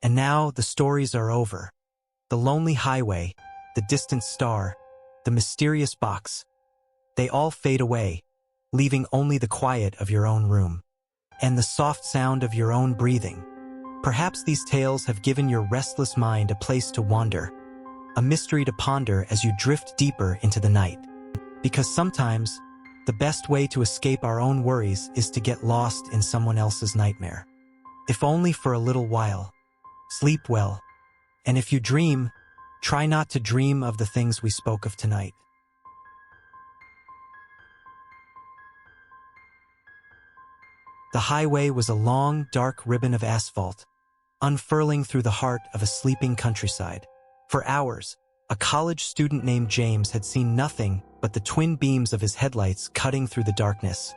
And now the stories are over. The lonely highway, the distant star, the mysterious box, they all fade away, leaving only the quiet of your own room and the soft sound of your own breathing. Perhaps these tales have given your restless mind a place to wander, a mystery to ponder as you drift deeper into the night. Because sometimes, the best way to escape our own worries is to get lost in someone else's nightmare. If only for a little while. Sleep well. And if you dream, try not to dream of the things we spoke of tonight. The highway was a long, dark ribbon of asphalt, unfurling through the heart of a sleeping countryside. For hours, a college student named James had seen nothing but the twin beams of his headlights cutting through the darkness,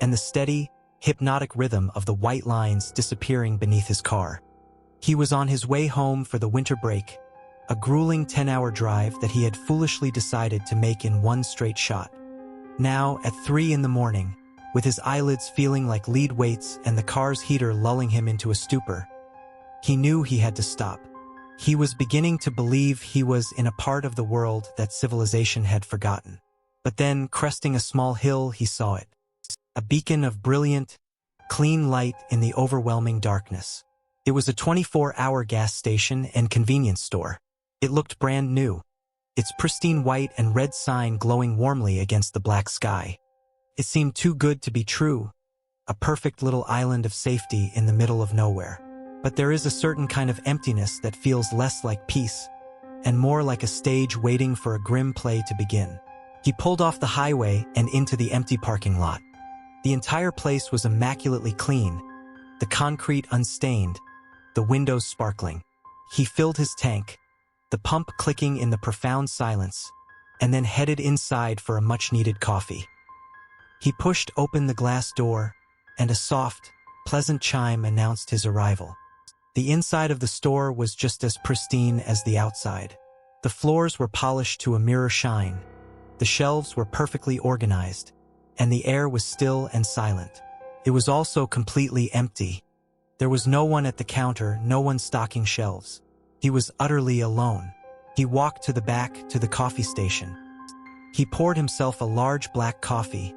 and the steady, hypnotic rhythm of the white lines disappearing beneath his car. He was on his way home for the winter break, a grueling 10-hour drive that he had foolishly decided to make in one straight shot. Now, at 3 in the morning, with his eyelids feeling like lead weights and the car's heater lulling him into a stupor, he knew he had to stop. He was beginning to believe he was in a part of the world that civilization had forgotten. But then, cresting a small hill, he saw it. A beacon of brilliant, clean light in the overwhelming darkness. It was a 24-hour gas station and convenience store. It looked brand new, its pristine white and red sign glowing warmly against the black sky. It seemed too good to be true, a perfect little island of safety in the middle of nowhere. But there is a certain kind of emptiness that feels less like peace, and more like a stage waiting for a grim play to begin. He pulled off the highway and into the empty parking lot. The entire place was immaculately clean, the concrete unstained, the windows sparkling. He filled his tank, the pump clicking in the profound silence, and then headed inside for a much-needed coffee. He pushed open the glass door, and a soft, pleasant chime announced his arrival. The inside of the store was just as pristine as the outside. The floors were polished to a mirror shine, the shelves were perfectly organized, and the air was still and silent. It was also completely empty. There was no one at the counter, no one stocking shelves. He was utterly alone. He walked to the back, to the coffee station. He poured himself a large black coffee,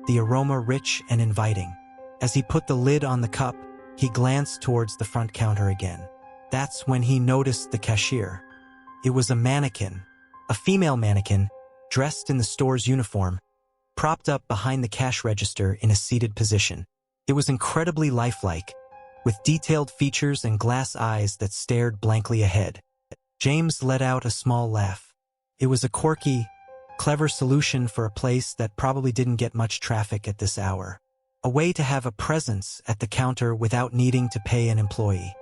the aroma rich and inviting. As he put the lid on the cup, he glanced towards the front counter again. That's when he noticed the cashier. It was a mannequin, a female mannequin, dressed in the store's uniform, propped up behind the cash register in a seated position. It was incredibly lifelike, with detailed features and glass eyes that stared blankly ahead. James let out a small laugh. It was a quirky, clever solution for a place that probably didn't get much traffic at this hour. A way to have a presence at the counter without needing to pay an employee.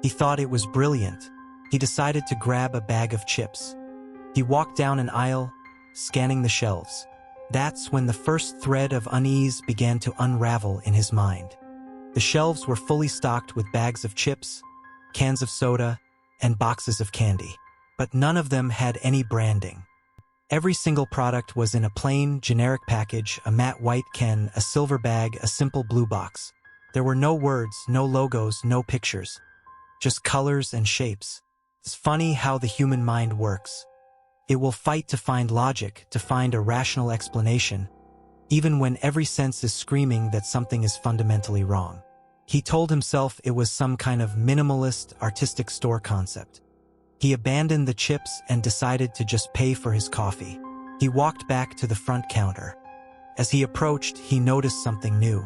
He thought it was brilliant. He decided to grab a bag of chips. He walked down an aisle, scanning the shelves. That's when the first thread of unease began to unravel in his mind. The shelves were fully stocked with bags of chips, cans of soda, and boxes of candy. But none of them had any branding. Every single product was in a plain, generic package, a matte white can, a silver bag, a simple blue box. There were no words, no logos, no pictures. Just colors and shapes. It's funny how the human mind works. It will fight to find logic, to find a rational explanation, even when every sense is screaming that something is fundamentally wrong. He told himself it was some kind of minimalist, artistic store concept. He abandoned the chips and decided to just pay for his coffee. He walked back to the front counter. As he approached, he noticed something new.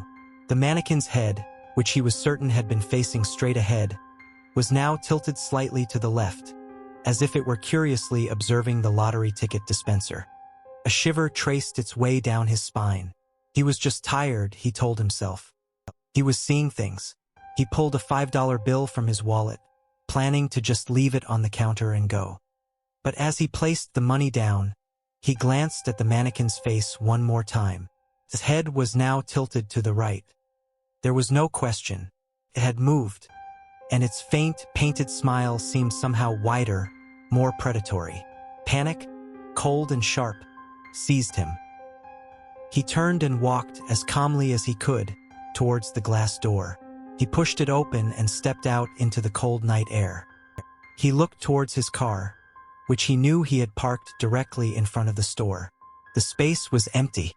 The mannequin's head, which he was certain had been facing straight ahead, was now tilted slightly to the left, as if it were curiously observing the lottery ticket dispenser. A shiver traced its way down his spine. He was just tired, he told himself. He was seeing things. He pulled a $5 bill from his wallet, planning to just leave it on the counter and go. But as he placed the money down, he glanced at the mannequin's face one more time. His head was now tilted to the right. There was no question. It had moved, and its faint, painted smile seemed somehow wider, more predatory. Panic, cold and sharp, seized him. He turned and walked as calmly as he could towards the glass door. He pushed it open and stepped out into the cold night air. He looked towards his car, which he knew he had parked directly in front of the store. The space was empty.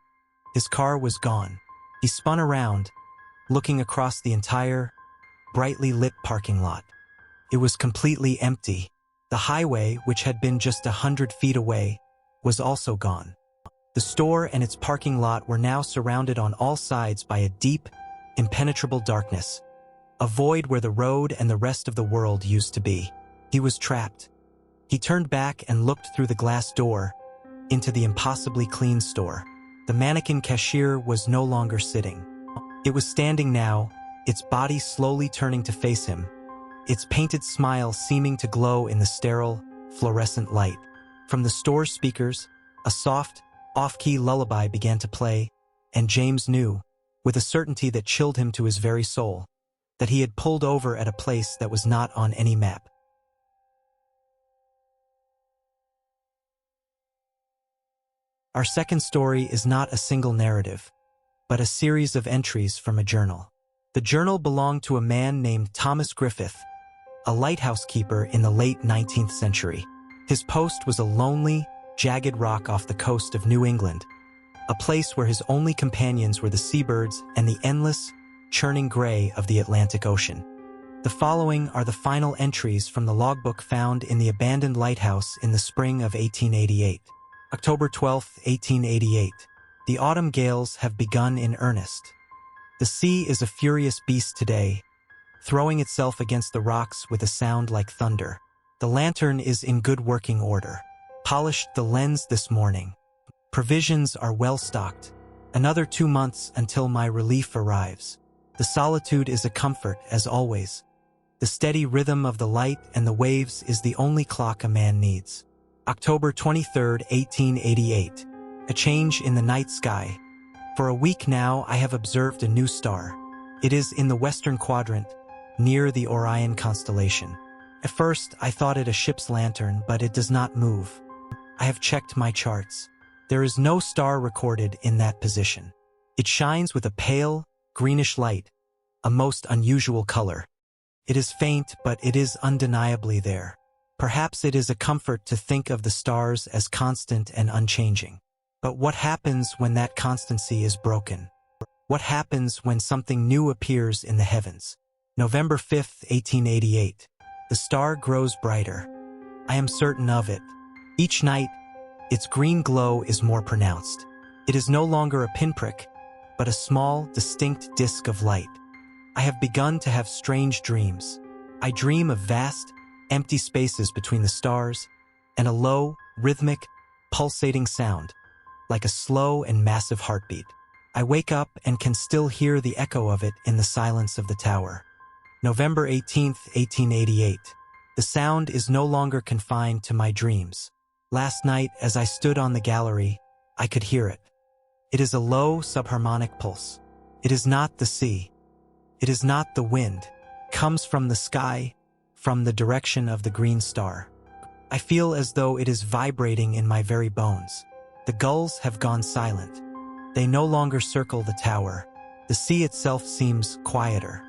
His car was gone. He spun around, looking across the entire, brightly lit parking lot. It was completely empty. The highway, which had been just 100 feet away, was also gone. The store and its parking lot were now surrounded on all sides by a deep, impenetrable darkness, a void where the road and the rest of the world used to be. He was trapped. He turned back and looked through the glass door into the impossibly clean store. The mannequin cashier was no longer sitting. It was standing now, its body slowly turning to face him, its painted smile seeming to glow in the sterile, fluorescent light. From the store's speakers, a soft, off-key lullaby began to play, and James knew, with a certainty that chilled him to his very soul, that he had pulled over at a place that was not on any map. Our second story is not a single narrative, but a series of entries from a journal. The journal belonged to a man named Thomas Griffith, a lighthouse keeper in the late 19th century. His post was a lonely, jagged rock off the coast of New England, a place where his only companions were the seabirds and the endless, churning gray of the Atlantic Ocean. The following are the final entries from the logbook found in the abandoned lighthouse in the spring of 1888. October 12, 1888. The autumn gales have begun in earnest. The sea is a furious beast today, throwing itself against the rocks with a sound like thunder. The lantern is in good working order. Polished the lens this morning. Provisions are well stocked. Another 2 months until my relief arrives. The solitude is a comfort, as always. The steady rhythm of the light and the waves is the only clock a man needs. October 23, 1888. A change in the night sky. For a week now I have observed a new star. It is in the western quadrant, near the Orion constellation. At first I thought it a ship's lantern, but it does not move. I have checked my charts. There is no star recorded in that position. It shines with a pale, greenish light, a most unusual color. It is faint, but it is undeniably there. Perhaps it is a comfort to think of the stars as constant and unchanging. But what happens when that constancy is broken? What happens when something new appears in the heavens? November 5, 1888. The star grows brighter. I am certain of it. Each night, its green glow is more pronounced. It is no longer a pinprick, but a small, distinct disk of light. I have begun to have strange dreams. I dream of vast, empty spaces between the stars, and a low, rhythmic, pulsating sound, like a slow and massive heartbeat. I wake up and can still hear the echo of it in the silence of the tower. November 18, 1888. The sound is no longer confined to my dreams. Last night, as I stood on the gallery, I could hear it. It is a low, subharmonic pulse. It is not the sea. It is not the wind. It comes from the sky, from the direction of the green star. I feel as though it is vibrating in my very bones. The gulls have gone silent. They no longer circle the tower. The sea itself seems quieter.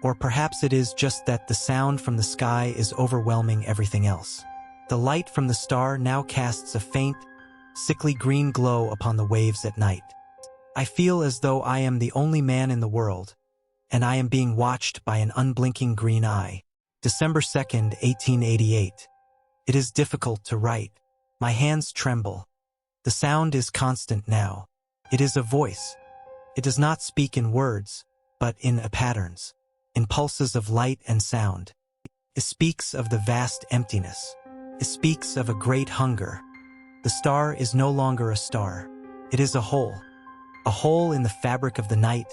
Or perhaps it is just that the sound from the sky is overwhelming everything else. The light from the star now casts a faint, sickly green glow upon the waves at night. I feel as though I am the only man in the world, and I am being watched by an unblinking green eye. December 2nd, 1888. It is difficult to write. My hands tremble. The sound is constant now. It is a voice. It does not speak in words, but in patterns, in pulses of light and sound. It speaks of the vast emptiness. It speaks of a great hunger. The star is no longer a star. It is a hole in the fabric of the night,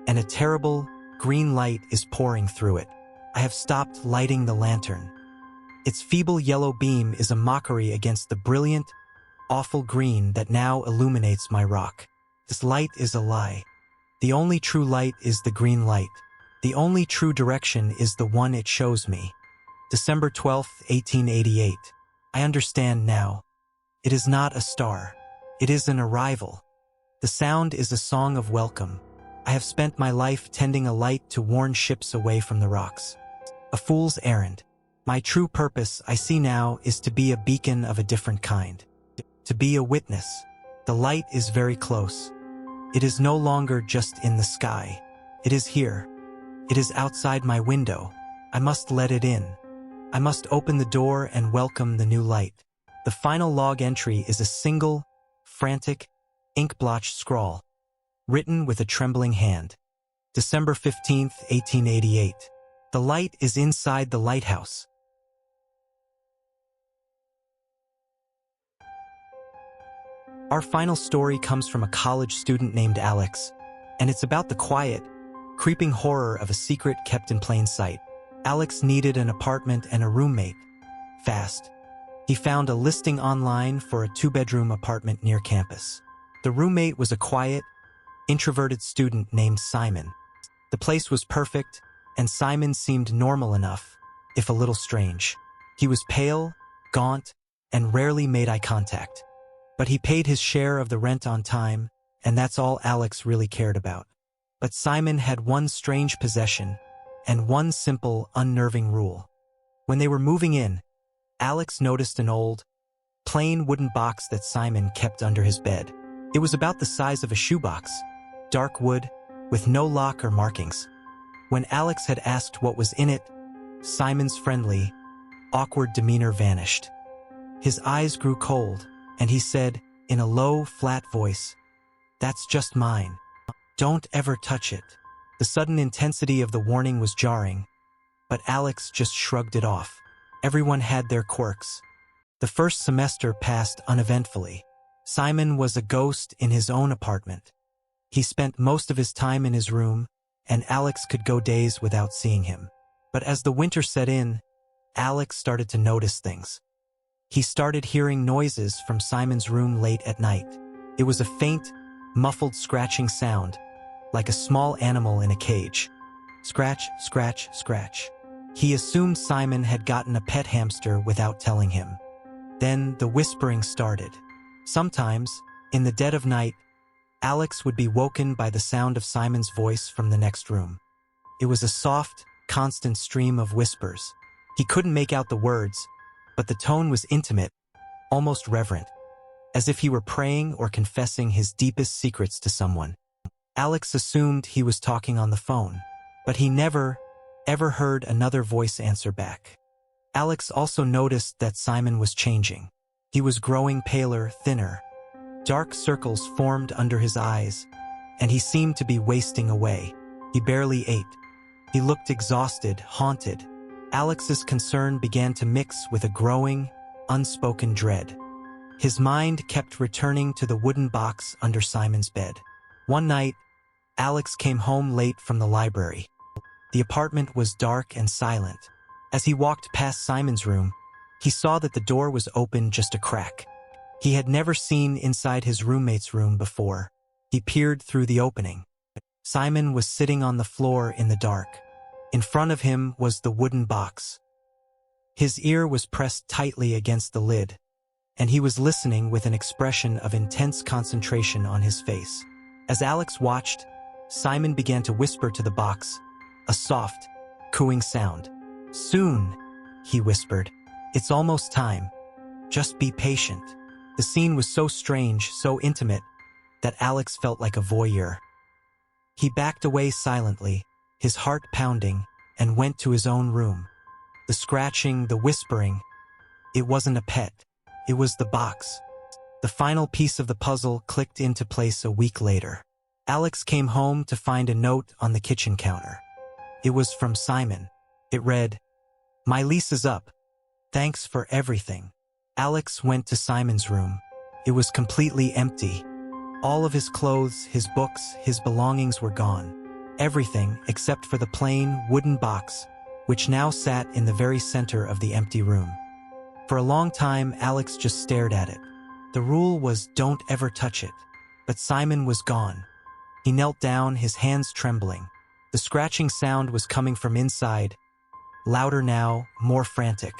and a terrible, green light is pouring through it. I have stopped lighting the lantern. Its feeble yellow beam is a mockery against the brilliant, awful green that now illuminates my rock. This light is a lie. The only true light is the green light. The only true direction is the one it shows me. December 12, 1888. I understand now. It is not a star. It is an arrival. The sound is a song of welcome. I have spent my life tending a light to warn ships away from the rocks. A fool's errand. My true purpose, I see now, is to be a beacon of a different kind. To be a witness. The light is very close. It is no longer just in the sky. It is here. It is outside my window. I must let it in. I must open the door and welcome the new light. The final log entry is a single, frantic, ink-blotched scrawl, written with a trembling hand. December 15th, 1888. The light is inside the lighthouse. Our final story comes from a college student named Alex, and it's about the quiet, creeping horror of a secret kept in plain sight. Alex needed an apartment and a roommate. Fast. He found a listing online for a 2-bedroom apartment near campus. The roommate was a quiet, introverted student named Simon. The place was perfect, and Simon seemed normal enough, if a little strange. He was pale, gaunt, and rarely made eye contact. But he paid his share of the rent on time, and that's all Alex really cared about. But Simon had one strange possession, and one simple, unnerving rule. When they were moving in, Alex noticed an old, plain wooden box that Simon kept under his bed. It was about the size of a shoebox, dark wood, with no lock or markings. When Alex had asked what was in it, Simon's friendly, awkward demeanor vanished. His eyes grew cold, and he said, in a low, flat voice, "That's just mine. Don't ever touch it." The sudden intensity of the warning was jarring, but Alex just shrugged it off. Everyone had their quirks. The first semester passed uneventfully. Simon was a ghost in his own apartment. He spent most of his time in his room, and Alex could go days without seeing him. But as the winter set in, Alex started to notice things. He started hearing noises from Simon's room late at night. It was a faint, muffled scratching sound, like a small animal in a cage. Scratch, scratch, scratch. He assumed Simon had gotten a pet hamster without telling him. Then the whispering started. Sometimes, in the dead of night, Alex would be woken by the sound of Simon's voice from the next room. It was a soft, constant stream of whispers. He couldn't make out the words, but the tone was intimate, almost reverent, as if he were praying or confessing his deepest secrets to someone. Alex assumed he was talking on the phone, but he never, ever heard another voice answer back. Alex also noticed that Simon was changing. He was growing paler, thinner. Dark circles formed under his eyes, and he seemed to be wasting away. He barely ate. He looked exhausted, haunted. Alex's concern began to mix with a growing, unspoken dread. His mind kept returning to the wooden box under Simon's bed. One night, Alex came home late from the library. The apartment was dark and silent. As he walked past Simon's room, he saw that the door was open just a crack. He had never seen inside his roommate's room before. He peered through the opening. Simon was sitting on the floor in the dark. In front of him was the wooden box. His ear was pressed tightly against the lid, and he was listening with an expression of intense concentration on his face. As Alex watched, Simon began to whisper to the box, a soft, cooing sound. "Soon," he whispered. "It's almost time. Just be patient." The scene was so strange, so intimate, that Alex felt like a voyeur. He backed away silently, his heart pounding, and went to his own room. The scratching, the whispering, it wasn't a pet. It was the box. The final piece of the puzzle clicked into place a week later. Alex came home to find a note on the kitchen counter. It was from Simon. It read, "My lease is up. Thanks for everything." Alex went to Simon's room. It was completely empty. All of his clothes, his books, his belongings were gone. Everything except for the plain, wooden box, which now sat in the very center of the empty room. For a long time, Alex just stared at it. The rule was don't ever touch it. But Simon was gone. He knelt down, his hands trembling. The scratching sound was coming from inside, louder now, more frantic.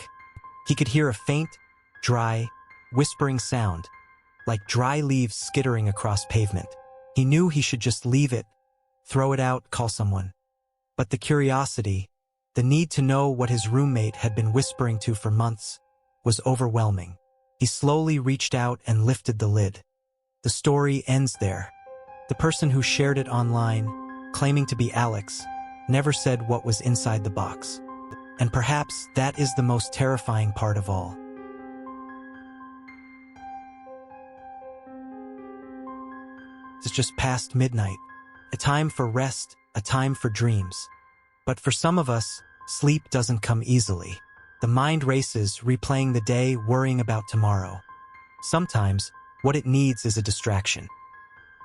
He could hear a faint, dry, whispering sound, like dry leaves skittering across pavement. He knew he should just leave it, throw it out, call someone. But the curiosity, the need to know what his roommate had been whispering to for months, was overwhelming. He slowly reached out and lifted the lid. The story ends there. The person who shared it online, claiming to be Alex, never said what was inside the box. And perhaps that is the most terrifying part of all. It's just past midnight, a time for rest, a time for dreams. But for some of us, sleep doesn't come easily. The mind races, replaying the day, worrying about tomorrow. Sometimes, what it needs is a distraction.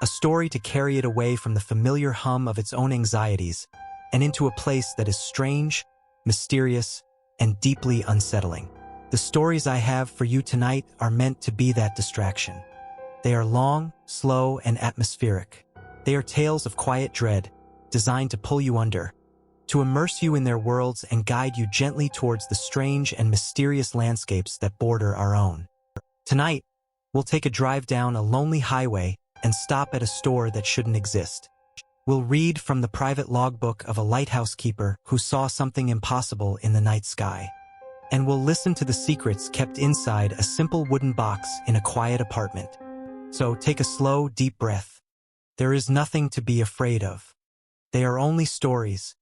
A story to carry it away from the familiar hum of its own anxieties and into a place that is strange, mysterious, and deeply unsettling. The stories I have for you tonight are meant to be that distraction. They are long, slow, and atmospheric. They are tales of quiet dread, designed to pull you under, to immerse you in their worlds and guide you gently towards the strange and mysterious landscapes that border our own. Tonight, we'll take a drive down a lonely highway and stop at a store that shouldn't exist. We'll read from the private logbook of a lighthouse keeper who saw something impossible in the night sky. And we'll listen to the secrets kept inside a simple wooden box in a quiet apartment. So take a slow, deep breath. There is nothing to be afraid of. They are only stories,